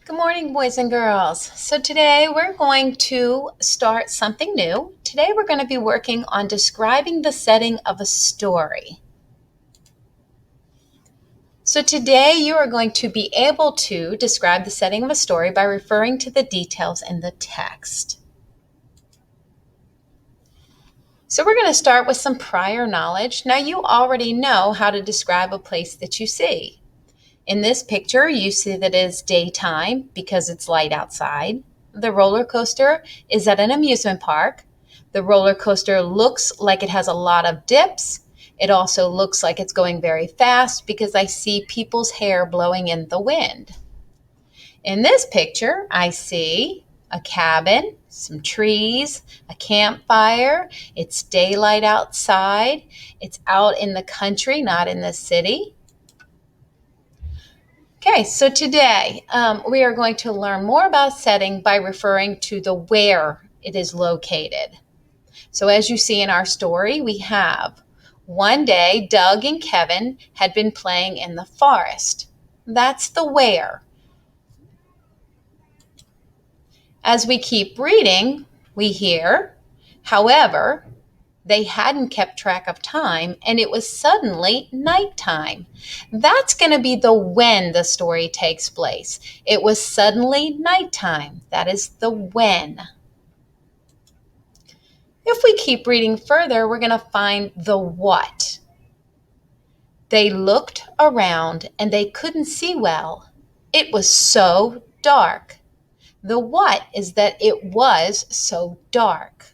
Good morning, boys and girls. So today we're going to start something new. Today we're going to be working on describing the setting of a story. So today you are going to be able to describe the setting of a story by referring to the details in the text. So we're going to start with some prior knowledge. Now you already know how to describe a place that you see. In this picture, you see that it is daytime because it's light outside. The roller coaster is at an amusement park. The roller coaster looks like it has a lot of dips. It also looks like it's going very fast because I see people's hair blowing in the wind. In this picture, I see a cabin, some trees, a campfire. It's daylight outside. It's out in the country, not in the city. Okay, so today we are going to learn more about setting by referring to the where it is located. So as you see in our story, we have one day Doug and Kevin had been playing in the forest. That's the where. As we keep reading, we hear, however, they hadn't kept track of time and it was suddenly nighttime. That's going to be the when the story takes place. It was suddenly nighttime. That is the when. If we keep reading further, we're going to find the what. They looked around and they couldn't see well. It was so dark. The what is that it was so dark.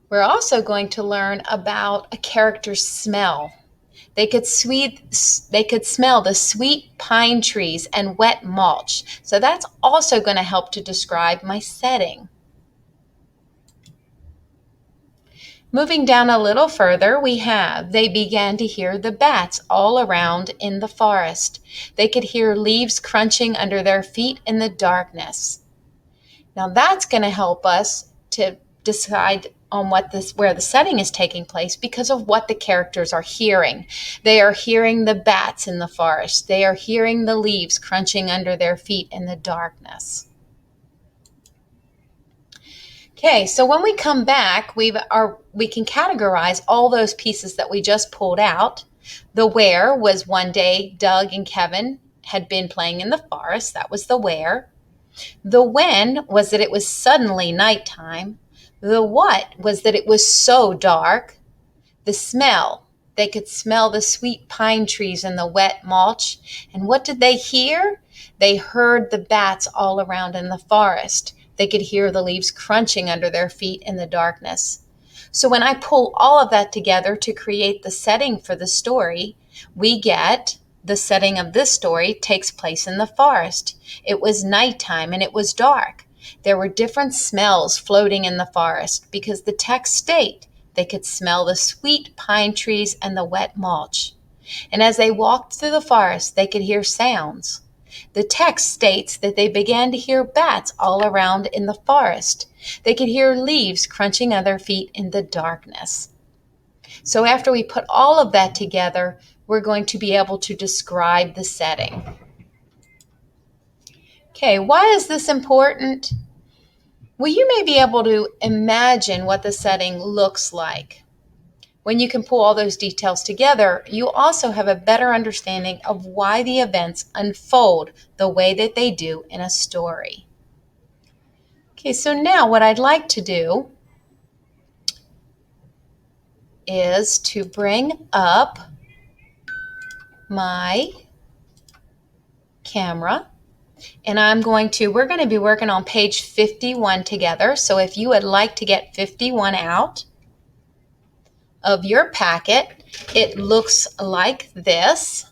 We're also going to learn about a character's smell. They could smell the sweet pine trees and wet mulch. So that's also going to help to describe my setting. Moving down a little further, we have, they began to hear the bats all around in the forest. They could hear leaves crunching under their feet in the darkness. Now that's going to help us to decide on where the setting is taking place because of what the characters are hearing. They are hearing the bats in the forest. They are hearing the leaves crunching under their feet in the darkness. Okay, so when we come back, we can categorize all those pieces that we just pulled out. The where was one day Doug and Kevin had been playing in the forest. That was the where. The when was that it was suddenly nighttime. The what was that it was so dark. The smell, they could smell the sweet pine trees and the wet mulch. And what did they hear? They heard the bats all around in the forest. They could hear the leaves crunching under their feet in the darkness. So when I pull all of that together to create the setting for the story, we get the setting of this story takes place in the forest. It was nighttime and it was dark. There were different smells floating in the forest because the text state they could smell the sweet pine trees and the wet mulch. And as they walked through the forest, they could hear sounds. The text states that they began to hear bats all around in the forest. They could hear leaves crunching on their feet in the darkness. So after we put all of that together, we're going to be able to describe the setting. Okay, why is this important? Well, you may be able to imagine what the setting looks like. When you can pull all those details together, you also have a better understanding of why the events unfold the way that they do in a story. Okay, so now what I'd like to do is to bring up my camera. And we're going to be working on page 51 together. So if you would like to get 51 out of your packet, it looks like this.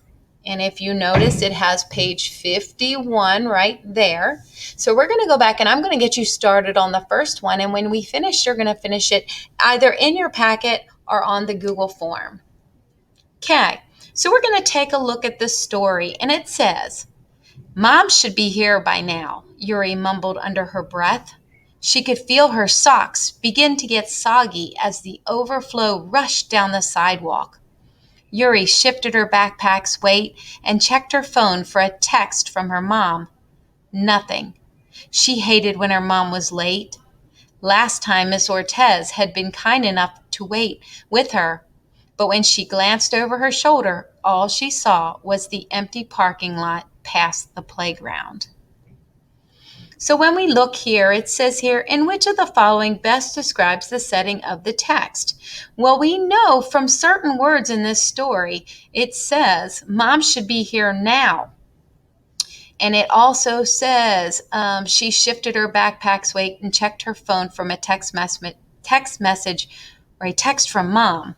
And if you notice, it has page 51 right there. So we're going to go back and I'm going to get you started on the first one. And when we finish, you're going to finish it either in your packet or on the Google form. Okay, so we're going to take a look at this story. And it says, "Mom should be here by now," Yuri mumbled under her breath. She could feel her socks begin to get soggy as the overflow rushed down the sidewalk. Yuri shifted her backpack's weight and checked her phone for a text from her mom. Nothing. She hated when her mom was late. Last time Miss Ortez had been kind enough to wait with her, but when she glanced over her shoulder, all she saw was the empty parking lot past the playground. So when we look here, it says here, in which of the following best describes the setting of the text? Well, we know from certain words in this story, it says, Mom should be here now. And it also says she shifted her backpack's weight and checked her phone from a text message or a text from Mom.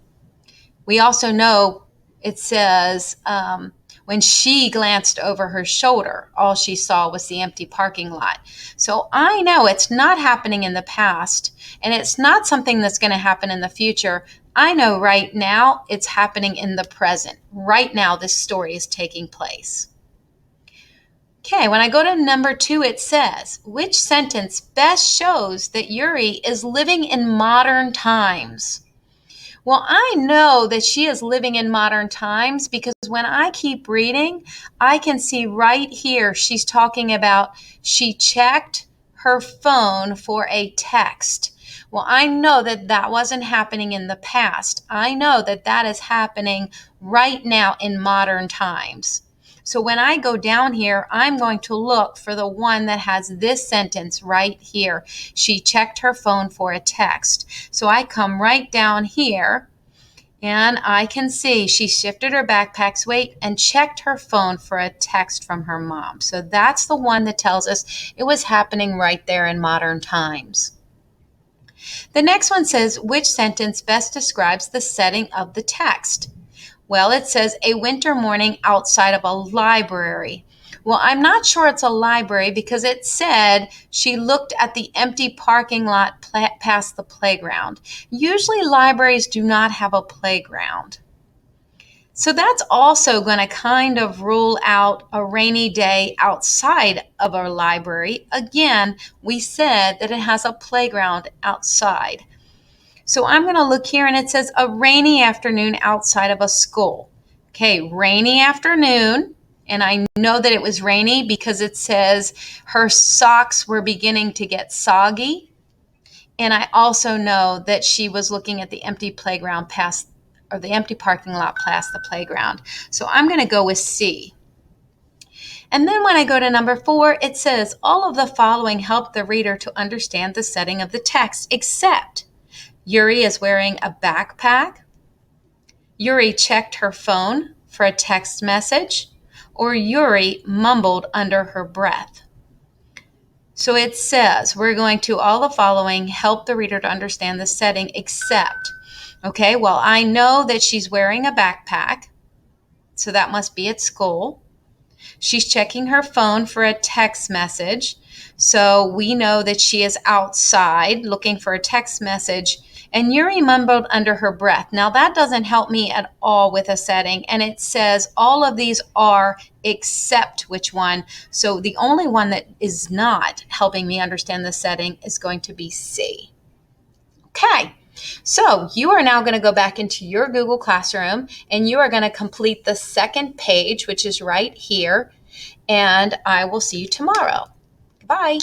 We also know it says when she glanced over her shoulder, all she saw was the empty parking lot. So I know it's not happening in the past, and it's not something that's going to happen in the future. I know right now it's happening in the present. Right now, this story is taking place. Okay, when I go to number 2, it says, which sentence best shows that Yuri is living in modern times? Well, I know that she is living in modern times because when I keep reading, I can see right here she's talking about she checked her phone for a text. Well, I know that that wasn't happening in the past. I know that that is happening right now in modern times. So when I go down here, I'm going to look for the one that has this sentence right here. She checked her phone for a text. So I come right down here and I can see she shifted her backpack's weight and checked her phone for a text from her mom. So that's the one that tells us it was happening right there in modern times. The next one says, which sentence best describes the setting of the text? Well, it says a winter morning outside of a library. Well, I'm not sure it's a library because it said she looked at the empty parking lot past the playground. Usually libraries do not have a playground. So that's also going to kind of rule out a rainy day outside of a library. Again, we said that it has a playground outside. So I'm going to look here and it says a rainy afternoon outside of a school. Okay, rainy afternoon. And I know that it was rainy because it says her socks were beginning to get soggy. And I also know that she was looking at the empty playground the empty parking lot past the playground. So I'm going to go with C. And then when I go to number 4, it says all of the following help the reader to understand the setting of the text, except Yuri is wearing a backpack, Yuri checked her phone for a text message, or Yuri mumbled under her breath. So it says we're going to all the following help the reader to understand the setting except. Okay, well, I know that she's wearing a backpack, so that must be at school. She's checking her phone for a text message, so we know that she is outside looking for a text message. And Yuri mumbled under her breath. Now, that doesn't help me at all with a setting. And it says all of these are except which one. So the only one that is not helping me understand the setting is going to be C. Okay. So you are now going to go back into your Google Classroom and you are going to complete the second page, which is right here. And I will see you tomorrow. Bye.